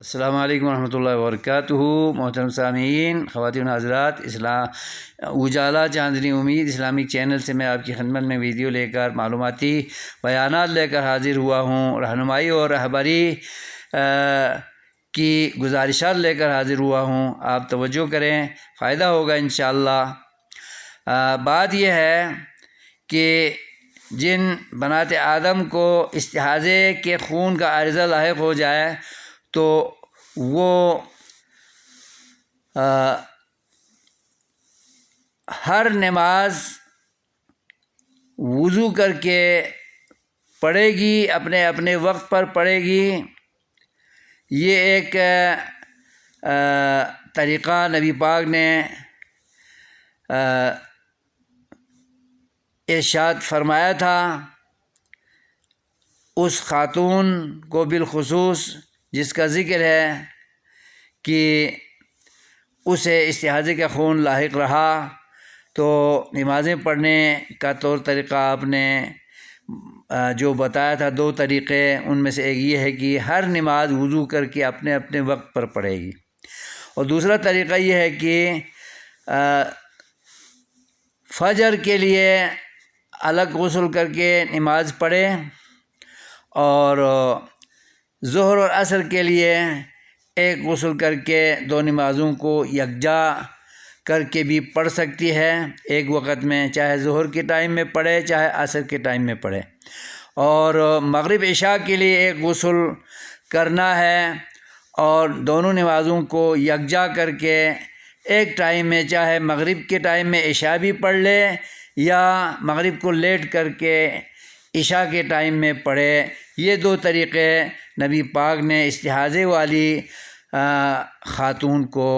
السلام علیکم ورحمۃ اللہ وبرکاتہ۔ محترم سامعین، خواتین حضرات، اجالا چاندنی امید اسلامک چینل سے میں آپ کی خدمت میں ویڈیو لے کر معلوماتی بیانات لے کر حاضر ہوا ہوں۔ رہنمائی اور رہبری کی گزارشات لے کر حاضر ہوا ہوں، آپ توجہ کریں، فائدہ ہوگا انشاءاللہ۔ بات یہ ہے کہ جن بنات آدم کو استحاضے کے خون کا عارضہ لاحق ہو جائے تو وہ ہر نماز وضو کر کے پڑھے گی، اپنے اپنے وقت پر پڑھے گی۔ یہ ایک طریقہ نبی پاک نے ارشاد فرمایا تھا اس خاتون کو بالخصوص جس کا ذکر ہے کہ اسے استحاضے کا خون لاحق رہا، تو نمازیں پڑھنے کا طور طریقہ آپ نے جو بتایا تھا، دو طریقے، ان میں سے ایک یہ ہے کہ ہر نماز وضو کر کے اپنے اپنے وقت پر پڑھے گی، اور دوسرا طریقہ یہ ہے کہ فجر کے لیے الگ غسل کر کے نماز پڑھے، اور ظہر اور عصر کے لیے ایک غسل کر کے دو نمازوں کو یکجا کر کے بھی پڑھ سکتی ہے ایک وقت میں، چاہے ظہر کے ٹائم میں پڑھے چاہے عصر کے ٹائم میں پڑھے۔ اور مغرب عشاء کے لیے ایک غسل کرنا ہے، اور دونوں نمازوں کو یکجا کر کے ایک ٹائم میں، چاہے مغرب کے ٹائم میں عشاء بھی پڑھ لے یا مغرب کو لیٹ کر کے عشاء کے ٹائم میں پڑھے۔ یہ دو طریقے نبی پاک نے استحاضے والی خاتون کو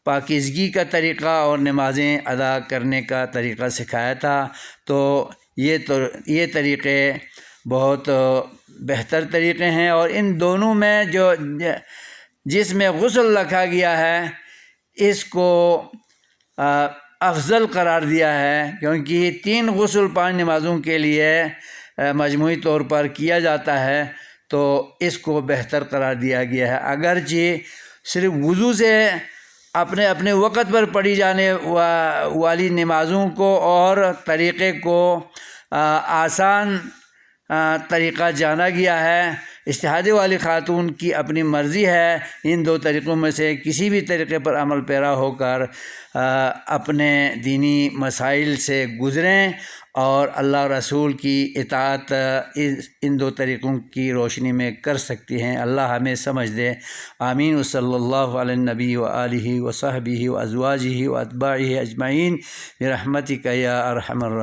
پاکیزگی کا طریقہ اور نمازیں ادا کرنے کا طریقہ سکھایا تھا۔ تو یہ طریقے بہت بہتر طریقے ہیں، اور ان دونوں میں جس میں غسل رکھا گیا ہے اس کو افضل قرار دیا ہے، کیونکہ 3 غسل 5 نمازوں کے لیے مجموعی طور پر کیا جاتا ہے، تو اس کو بہتر قرار دیا گیا ہے۔ اگرچہ صرف وضو سے اپنے اپنے وقت پر پڑھی جانے والی نمازوں کو اور طریقے کو آسان طریقہ جانا گیا ہے، استحاضے والی خاتون کی اپنی مرضی ہے ان دو طریقوں میں سے کسی بھی طریقے پر عمل پیرا ہو کر اپنے دینی مسائل سے گزریں اور اللہ رسول کی اطاعت ان دو طریقوں کی روشنی میں کر سکتی ہیں۔ اللہ ہمیں سمجھ دے، آمین۔ صلی اللہ علی النبی وآلہ وصحبہ وازواجہ واتباعہ اجمعین برحمتک یا ارحم الراحمین۔